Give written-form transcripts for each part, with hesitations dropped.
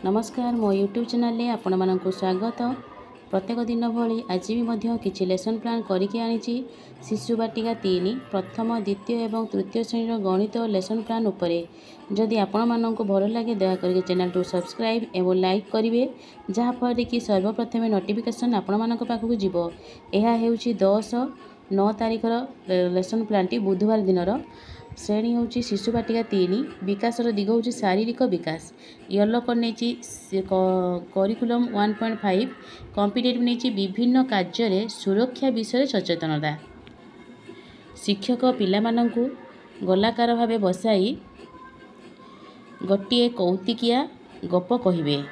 नमस्कार मो YouTube channel आपण मानक स्वागत। प्रत्येक दिन भली आज भी किसी लेसन प्लान करके आनी शिशु बाटिका 3 प्रथम द्वितीय और तृतीय श्रेणी गणित लेसन प्लान उपरे। जदि आपण मानक भल लगे दयाकोरी चैनल टू सब्सक्राइब एवं लाइक करेंगे जहाँफल कि सर्वप्रथम नोटिफिकेशन आपण मानक पाखक जीव। यह हूँ 10/9 तारिखर लेसन प्लान टी बुधवार दिनर। श्रेणी हूँ शिशु बाटिका 3 विकासर दिग हूँ शारीरिक विकास। येलो कोड नहीं करिकुलम 1.5 कॉम्पिटेटिव नहीं विभिन्न कार्य सुरक्षा विषय सचेतनता। शिक्षक पिलामानंकु गलाकार भाव बसाई गोटे कौतिकिया गप कहिबे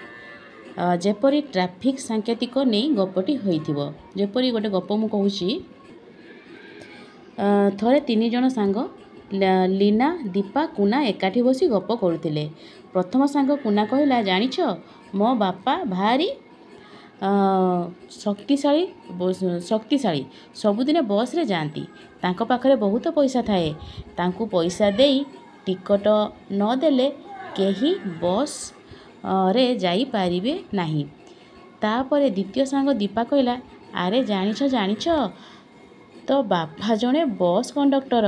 जेपरी ट्रैफिक सांकेतिक नहीं गपटी होइथिबो। जेपरी गोटे गप मु कहूची। थरे 3 जन सांग लीना दीपा कुना एकाठी बसी गप करुथिले। प्रथम सांग कुना कहला जानिछ मो बापा भारी शक्तिशाली सबुदिने बस रे जाती। तांको पाखरे बहुत पैसा थाए। तांको पैसा देई टिकट न देले केही बस रे जाई पारिबे नाही। तापरे द्वितीय सांग दीपा कहला आरे जानिछ तो बापा जने बस कंडक्टर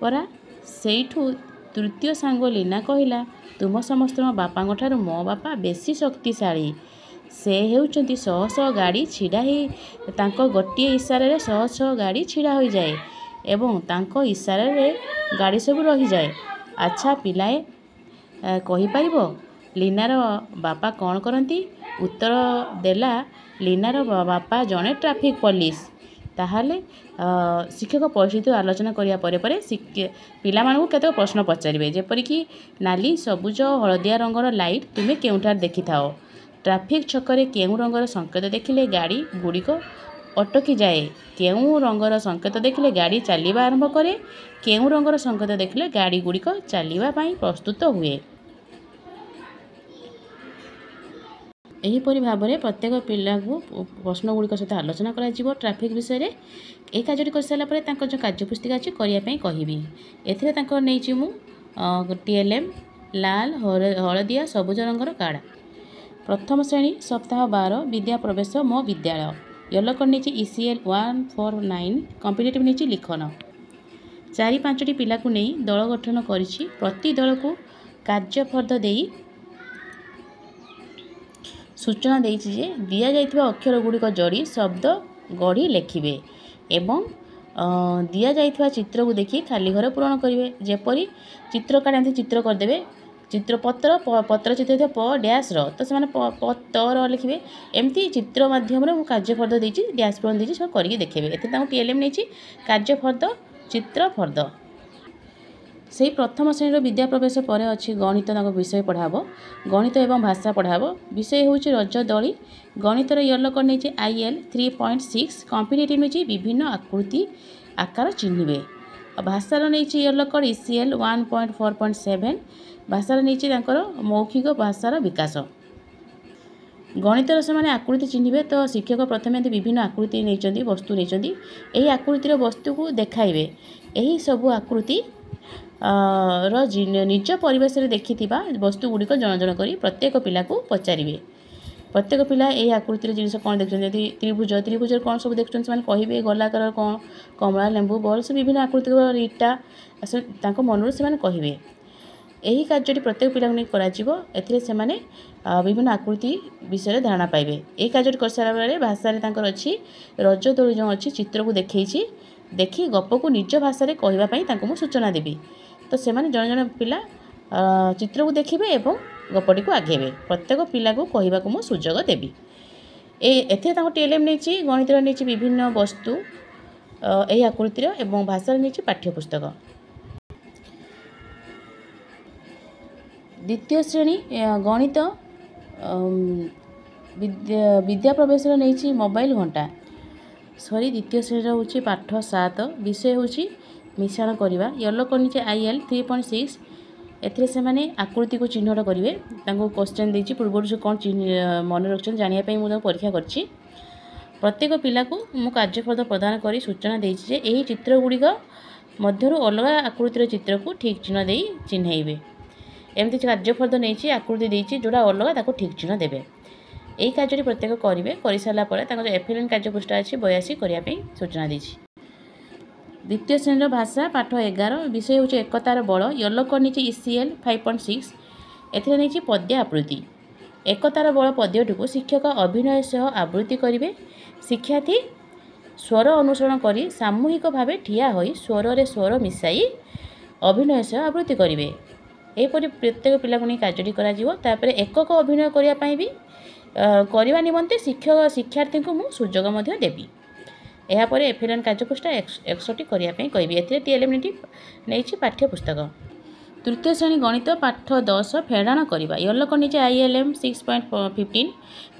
परा। सेठू तृतीय सांग लीना कहला तुम समस्त बापा ठारू मो बापा बेसी शक्तिशाली। से हेउचंती शह शह गाड़ी छिड़ा ही तांको गोटे इशारे शह शह गाड़ी छिड़ा हो जाए एवं तांको इशारे गाड़ी सब रही जाए। अच्छा पिलाए कहि परिबो लीनार बापा कौन करती? उत्तर देला लीनार बापा जड़े ट्रैफिक पुलिस। ताहले शिक्षक परिस्थिति आलोचना करिया परे पिला मानू केते प्रश्न पचारिबे जेपरिक नाली सबुज हलदिया रंगर लाइट तुमे केउठार देखि थाओ। ट्रैफिक छकरे केउ रंगर संकेत देखिले गाड़ी गुड़िक अटकी जाए। केउ रंगर संकेत देखिले गाड़ी चलिबा आरंभ करे। केउ रंगर संकेत देखिले गाड़ी गुड़िक चलिबा पई प्रस्तुत हुए। एहीपरि भाव में प्रत्येक पिला को प्रश्न गुड़िक सहित आलोचना करा ट्रैफिक विषय में। यह कार्य कर सारा जो कार्यपुस्तिका अच्छी करने कहबी एथि मु TLM लाल हलदिया सबुज रंगर कार्ड। प्रथम श्रेणी सप्ताह 12 विद्या प्रवेश मो विद्यालय। येलो कोड नहीं ECL 149 कॉम्पिटेटिव नहीं लिखन। 4-5टी पिला को नहीं दल गठन करिछि। प्रति दल को कार्यफर्द देई सूचना देइछि जे दिया जाइथिबा अक्षर गुड़िक जोड़ी शब्द गढ़ी लेखिबे एवं दिया जाइथिबा चित्र को देखि खाली घर पूरण करिवे। जेपरी चित्र काढांती चित्र करदेबे चित्र पत्र चित्र प डैश र तो से पतर लिखिबे। एमती चित्र माध्यम रे कार्यफर्द देइछि डैश पूरण देइछि सब करिके देखिबे। एते ताऊ TLM नेछि कार्यफर्द चित्र फर्द। से प्रथम श्रेणी विद्या प्रवेश पर अच्छी गणित विषय पढ़ाब। गणित एवं भाषा पढ़ाब। विषय हूँ रजदली। गणितर येलो कोड नहीं IL 3.6 कॉम्पिटेटिव नहीं विभिन्न आकृति आकार चिन्हिबे। भाषार नहीं येलो कोड ECL 1.4.7 भाषार नहीं मौखिक भाषार विकास। गणितर से आकृति चिन्हिबे तो शिक्षक प्रथम विभिन्न आकृति नहीं वस्तु नहीं यही आकृतिर वस्तु को देखाइबे। यही सबू आकृति निज परिवेश रे देखि वस्तु गुड़िक जन जन करी प्रत्येक पिला को पचारिबे। प्रत्येक पिला यही आकृतिर जिनस कौन देखते त्रिभुज कौन सब देखते कहे गलाकार कौन कमला लेंबू बल सब विभिन्न आकृति इटा मनर से कहे। यही कार्य प्रत्येक पिला कर विभिन्न आकृति विषय धारणा पाइबे। यही कार्य कर सारा भाषा अच्छी रजदोली जो अच्छी चित्र को देखी गप को निज भाषा में कहवाई सूचना देवी। तो से जन जन पिला चित्र को देखिए एवं गपटी को आगेबे। प्रत्येक पिला को कहवा को सुजोग देवी। एथे TLM नहीं गणित नहीं विभिन्न वस्तु यही आकृतिर एवं भाषा नहीं पाठ्यपुस्तक। द्वितीय श्रेणी गणित विद्या प्रवेश नहीं मोबाइल घंटा। सॉरी द्वितीय श्रेणी हूँ पाठ 7 विषय हूँ मिश्रण करवा। येलो कोड नीचे IL 3.6 एथिरे से माने आकृति को चिन्हट करेंगे। क्वेश्चन देछि पूर्व से कौन मन रखछन जानिया मुझे परीक्षा करछि। प्रत्येक पिला को मु कार्यफल प्रदान करी सूचना देछि जे एही चित्र गुड़िक मध्यरु अलग आकृतिर चित्र को ठीक चिन्ह दे चिन्हैबे। एमती कार्यफल नहीं आकृति देती जोड़ा अलग ताको ठीक चिन्ह देवे। यही कार्य प्रत्येक करेंगे कर सारापर एफएलएन कार्यपृष्ठा अच्छी 82 करने सूचना दी। द्वितीय श्रेणी भाषा पाठ 11 विषय हूँ एकतार बल। येलो कोड नहीं ECL 5.6 एथिरे नहीं पद्य आवृत्ति। एकतार बल पद्यटी को शिक्षक अभिनय सह आवृत्ति करेंगे। शिक्षार्थी स्वर अनुसरण कर सामूहिक भाव ठिया हो स्वर रे स्वर मिसाई अभिनय सह आवृत्ति करेंगे। यहपरी प्रत्येक पिला को कार्य कर एकक अभिनय करने भी करने निमंते शिक्षार्थी को मुझे सुजोग देवी। यापर एफएलएन कार्यपृष्ठा 61 करने कहि टीएलएम नहीं पाठ्यपुस्तक। तृतीय श्रेणी गणित पाठ 10 फेड़ाण करवा। येलो कोड नहीं ILM 6.15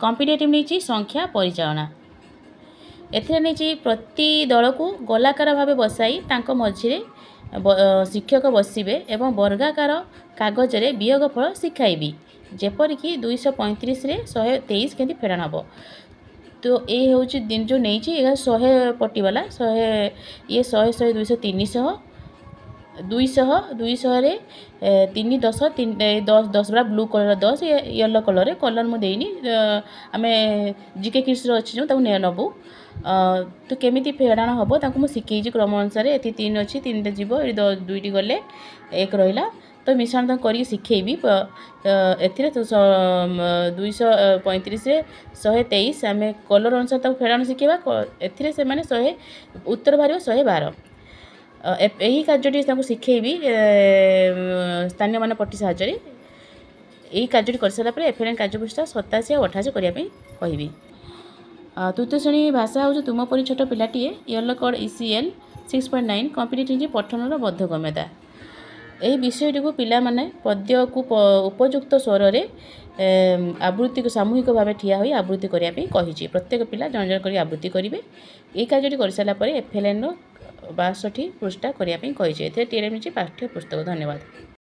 कॉम्पिटिटिव नहीं संख्या परिचालना। एथिरे नहीं प्रति दल को गोलाकार भाव बसाई तांको मझिरे शिक्षक बसवे एवं वर्गाकार कागज रे वियोगफल शिखाइबी जेपरिक 235 रे 123 केमती फेड़ाण हम। तो ये हूँ दिन जो नहीं 100 पट्टी वाला 100 ये 100 100 200 300 200 200 रे 3 10 3 10 10 वाला blue colour 10 yellow colour colour मुझे आम जीके किड्स अच्छी जो नबू तो केमी फेड़ाण हम मुझे शिखी क्रम अनुसार ये 3 अच्छी 3 जीव 2टी गले 1 रहा तो मिश्रण कर शिखेबी। ए 235 रे 123 आम कलर अनुसार फेड़ाण शिखेबा ए से 100 उत्तर बाहर 112। यही कार्य शिखेबी स्थानीय मान पट्टी साहाय्य यही कार्य कर सारापर एफएलएन कार्यपृष्ठा 87 और 88 करने कहि। तृतीय श्रेणी भाषा हूँ तुम परी छोट पिलाटीए। येलो कोड ECL 6.9 कॉम्पिटिटिव पठनर बोधगम्यता। यही विषयटी को पिला माने पद्य को उपयुक्त स्वर रे आवृत्ति को सामूहिक भाव ठिया हो आवृत्ति करने कही। प्रत्येक पिला जन जन कर आवृत्ति करेंगे। ये कार्य कर सारापर एफएलएन 62 पृष्ठा करने कही। टीएलएम पाठ्यपुस्तक। धन्यवाद।